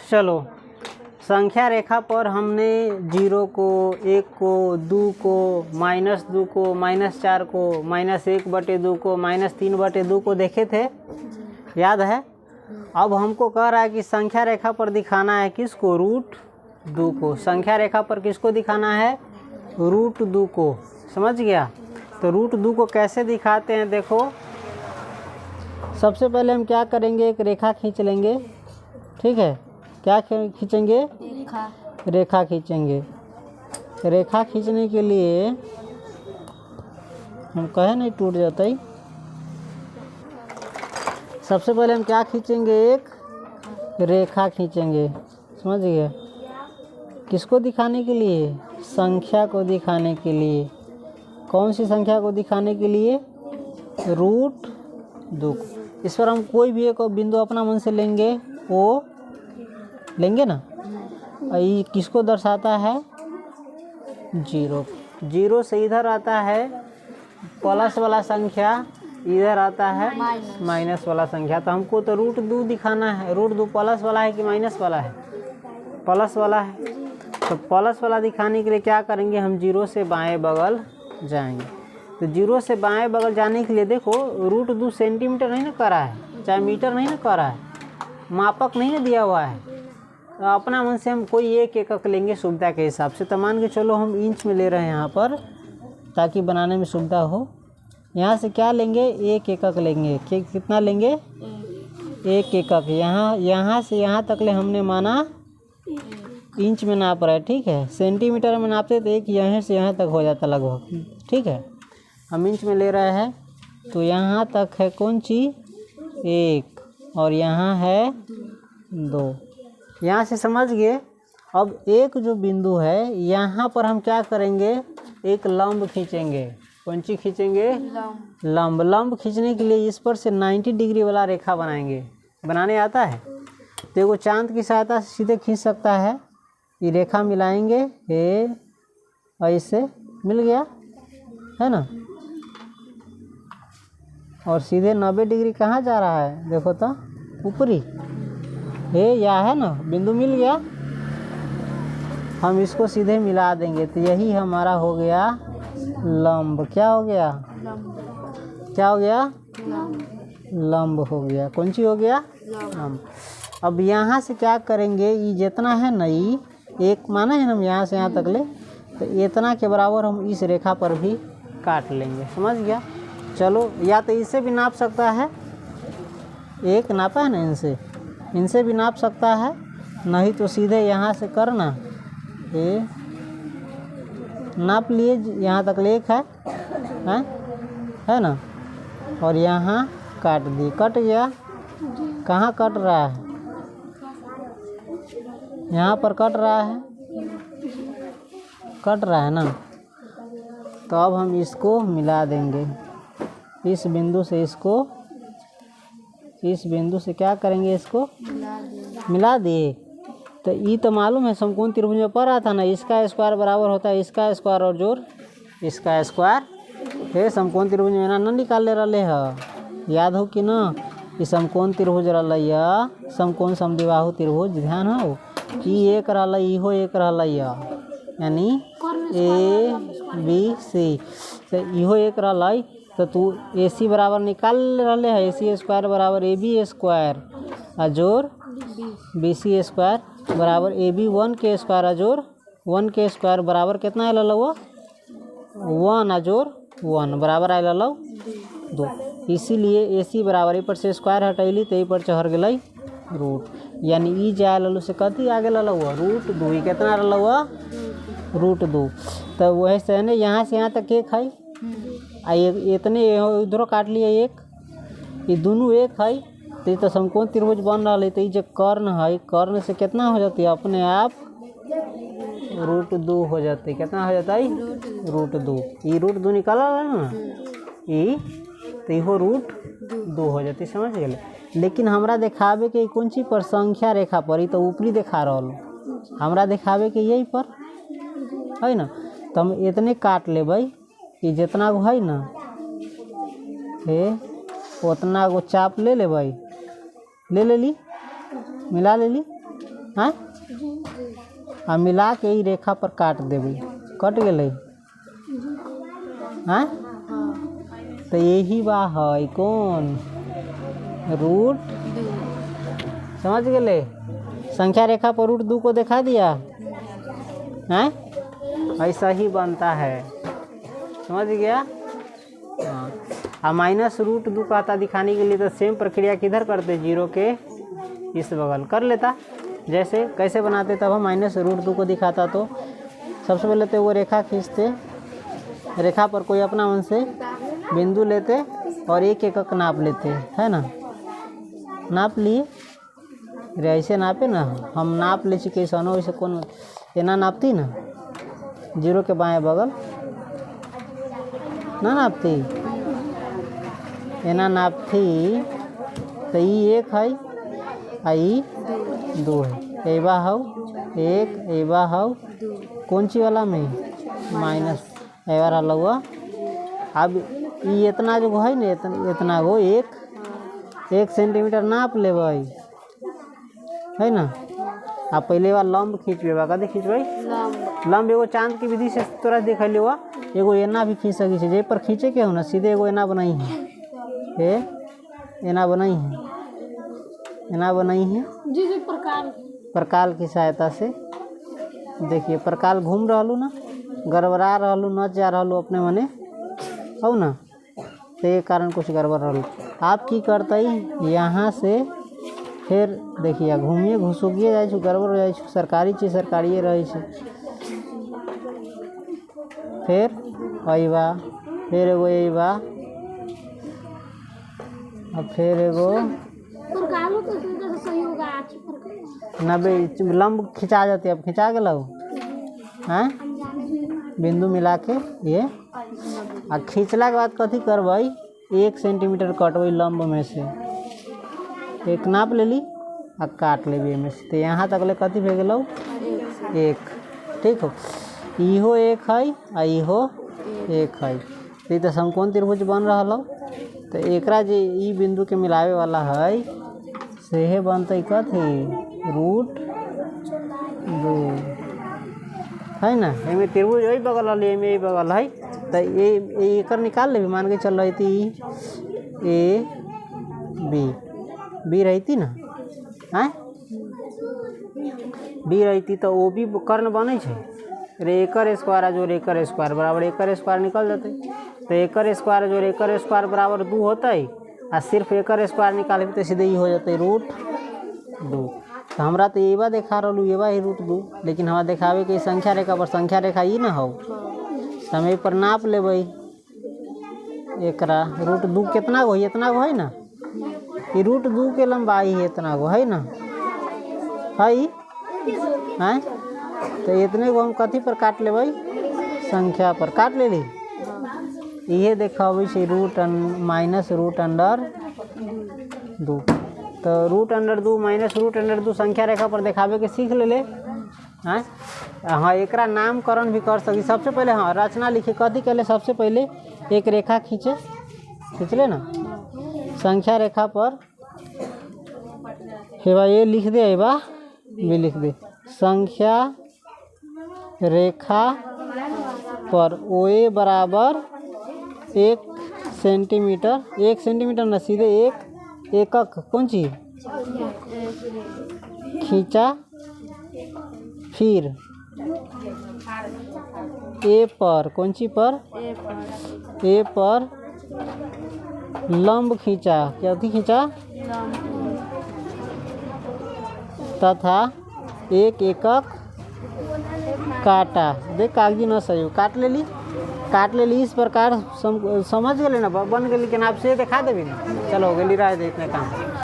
चलो संख्या रेखा पर हमने 0 को, 1 को, 2 को, -2 को, -4 को, -1/2 को, -3/2 को देखे थे, याद है। अब हमको कह रहा है कि संख्या रेखा पर दिखाना है किसको, √2 को। संख्या रेखा पर किसको दिखाना है, √2 को। समझ गया। तो √2 को कैसे दिखाते हैं, देखो सबसे पहले हम क्या करेंगे, एक रेखा खींच लेंगे। ठीक है, क्या खींचेंगे, रेखा खींचेंगे। रेखा खींचने के लिए हम कहे नहीं टूट जाता ही। सबसे पहले हम क्या खींचेंगे, एक रेखा खींचेंगे। समझ गए। किसको दिखाने के लिए, संख्या को दिखाने के लिए। कौन सी संख्या को दिखाने के लिए, √2। इस पर हम कोई भी एक बिंदु अपना मन से लेंगे, वो लेंगे ना। ये किसको दर्शाता है, 0। 0 से इधर आता है प्लस वाला संख्या, इधर आता है माइनस वाला संख्या। तो हमको तो √2 दिखाना है। √2 प्लस वाला है कि माइनस वाला है, प्लस वाला है। तो प्लस वाला दिखाने के लिए क्या करेंगे, हम 0 से बाएं बगल जाएंगे। तो 0 से बाएं बगल जाने के लिए देखो √2 सेंटीमीटर नहीं ना करा है, चाहे मीटर नहीं ना करा है, मापक नहीं ना दिया हुआ है। तो अपना मन से हम कोई एक एकक लेंगे सुविधा के हिसाब से। तो मान के चलो हम इंच में ले रहे हैं यहाँ पर, ताकि बनाने में सुविधा हो। यहाँ से क्या लेंगे, एक एकक लेंगे। कितना लेंगे, एक एकक। यहाँ से यहाँ तक ले हमने माना इंच में नाप रहा है। ठीक है, सेंटीमीटर में नापते तो एक यहाँ से यहाँ तक हो जाता लगभग। ठीक है, हम इंच में ले रहे हैं। तो यहाँ तक है कौन चीज़, 1, और यहाँ है 2। यहाँ से समझ गए। अब एक जो बिंदु है यहाँ पर हम क्या करेंगे, एक लंब खींचेंगे। कौन सी खींचेंगे, लंब। लंब खींचने के लिए इस पर से 90 डिग्री वाला रेखा बनाएंगे। बनाने आता है तो एगो चांद की सहायता से सीधे खींच सकता है। ये रेखा मिलाएंगे, ये ऐसे मिल गया है ना। और सीधे 90 डिग्री कहाँ जा रहा है, देखो तो ऊपरी, ये या है ना, बिंदु मिल गया। हम इसको सीधे मिला देंगे तो यही हमारा हो गया लंब। क्या हो गया, क्या हो गया, लंब हो गया। कौन सी हो गया, लंब। अब यहाँ से क्या करेंगे, ये जितना है ना, ये एक माना है ना, हम यहाँ से यहाँ तक ले, तो इतना के बराबर हम इस रेखा पर भी काट लेंगे। समझ गया। चलो, या तो इससे भी नाप सकता है, एक नापा है ना, इनसे भी नाप सकता है, नहीं तो सीधे यहाँ से करना, ये नाप लिए, यहाँ तक ले एक है ना, और यहाँ काट दी। कट गया। कहाँ कट रहा है, यहाँ पर कट रहा है, कट रहा है ना। तो अब हम इसको मिला देंगे, इस बिंदु से इसको, इस बिंदु से क्या करेंगे, इसको मिला दिए। तो ये तो मालूम है, समकोण त्रिभुज में पढ़ा था ना, इसका स्क्वायर बराबर होता है इसका स्क्वायर और जोड़ इसका स्क्वायर। हे समकोण त्रिभुज में ना निकाल ले रहे है, याद हो कि ना। ये समकोण त्रिभुज रहा, समकोण समद्विबाहु त्रिभुज, ध्यान हो। ई एक रहा, इहो एक रहा, यानी ABC। तो इहो एक रहा, तो तू AC बराबर निकाल रहे है, AC स्क्वायर बराबर AB स्क्वायर अजोर BC स्क्वायर बराबर AB 1 के स्क्वायर अजोर 1 के स्क्वायर बराबर कितना आयल वो, 1 अजोर 1 बराबर आयल 2। इसीलिए AC बराबर पर से स्क्वायर हटैली तो पर चढ़ गई रूट, यानी ई जाए ललू से कथी आ गया √2। कितना रहा, √2। तो वही से है, यहाँ से यहाँ तक एक है, आ इतने इधरों काट लिए एक, ये दोनों एक है। तो ये तो समकोण त्रिभुज बन रहा है। तो ये जो कर्ण है, कर्ण से कितना हो जाती है, अपने आप √2 हो जाती है। कितना हो जाता है, √2। ये √2 निकाला है ना, ये तो इहो √2 हो जाती। समझ गए। लेकिन हमरा दिखावे के कौन चीज पर, संख्या रेखा पर। ये तो ऊपरी दिखा रहा हो, हमरा दिखावे के यही पर है ना। तो हम इतने काट ले भाई, ये जितना गो है ना, हे उतना गो चाप ले ले भाई, ले ली, मिला ले ली। हाँ आ मिला के ई रेखा पर काट देबै, कट गेलै। हाँ तो यही बा है कौन रूट, समझ गए। संख्या रेखा पर रूट 2 को दिखा दिया है, ऐसा ही बनता है, समझ गया। हाँ माइनस रूट 2 का आता दिखाने के लिए तो सेम प्रक्रिया किधर करते, 0 के इस बगल कर लेता। जैसे कैसे बनाते, तब हम माइनस रूट 2 को दिखाता तो सबसे पहले तो वो रेखा खींचते, रेखा पर कोई अपना मन से बिंदु लेते और एक एक नाप लेते, है ना। नाप लिए रे, ऐसे नापे ना, हम नाप ले कैसे न वैसे कौन एना नापती ना, 0 के बाएं बगल ना नापती, एना नापती तो ये 1 है आई 2 है, एबा हौ 1 एबा हौ कौन ची वाला में माइनस एबार लगा। अब ये इतना जो है ना, इतना गो 1 सेंटीमीटर नाप लेबै, है ना। आप पहले बार लंब खींचबे, कथी खींचबे लंब, एगो चांद की विधि से तोरा देखल हुआ, एगो एना भी खींच सकी जे पर खींचे के हो ना, सीधे एगो एना बनाई है, एना बनाई है, एना बनाई है जी प्रकाल की सहायता से। देखिए प्रकाल घूम रहलू ना, गड़बड़ा रहलू, न जा रहलू अपने मने, हो ना, तो ये कारण कुछ गड़बड़ रहलू। आप की करते यहाँ से फिर देखिए घूमिए घुसुकिए जाए, गड़बड़ हो जाए, सरकारी चीज सरकारिए रहे, फिर अइबा, फिर एगो अइबा, और फिर एगो 90 लंब खिंचा जाती है। अब खिंचा गया हाँ, बिंदु मिला के ये आ खींचला के बाद कथी करबै, 1 सेंटीमीटर कटबै लंब में से, एक नाप ले ली आ काट लेबी में से, तो यहाँ तक ले कथी भे गेलौ 1, ठीक हो। इहो 1 है आ इहो 1 है, तो तो समकोण त्रिभुज बन रहा हो। तो एकरा जे ई बिंदु के मिलावे वाला है सेहे बनते कथी रूट 2, है ना। एमे त्रिभुज यही बगल वाली, एमे यही बगल है, तो ये एकर निकाल ले, मान के चल रही थी ए बी रहती ना, हैं बी रहती तो ओ भी कर्ण बने छे, रे एकर स्क्वायर जोड़ एकर स्क्वायर बराबर एकर स्क्वायर निकल जाते, तो एकर स्क्वायर जोड़ एकर स्क्वायर बराबर 2 होता है, आ सिर्फ एकर स्क्वायर निकाले तो सीधे ही हो जाते रूट 2। तो हमरा तो ये बा देखा रहलू, ये बा ही रूट 2, लेकिन हमारा देखावे कि संख्या रेखा पर संख्या रेखा ही ना हो, तो हम पर नाप लेबै एकरा रूट 2 कितना गो है, इतना गो है ना, ये रूट 2 के लंबाई है इतना गो, है ना, है तो इतने को हम कथी पर काट लेबै, संख्या पर काट ले ली। ये देखावे से रूट माइनस रूट अंडर 2, तो root under 2 minus root under 2 संख्या रेखा पर देखावे के सीख ले हैं। हाँ एकरा नामकरण भी कर सकी। सबसे पहले हाँ रचना लिखे, कथी कहले, सबसे पहले एक रेखा खींच ले ना संख्या रेखा पर, हेबा ये लिख दे, हेबा भी लिख दे, संख्या रेखा पर OA बराबर 1 सेंटीमीटर, 1 सेंटीमीटर न सीधे 1 एकक कौन चीज खींचा, फिर ए पर कौन सी पर, ए पर लंब खींचा, क्या खींचा तथा 1 एकक काटा। देख कागजी न सही काट ले ली इस प्रकार समझ गए ना, बन गए। लेकिन आप से दिखा देवी ना, चलो गली रहा है इतने काम।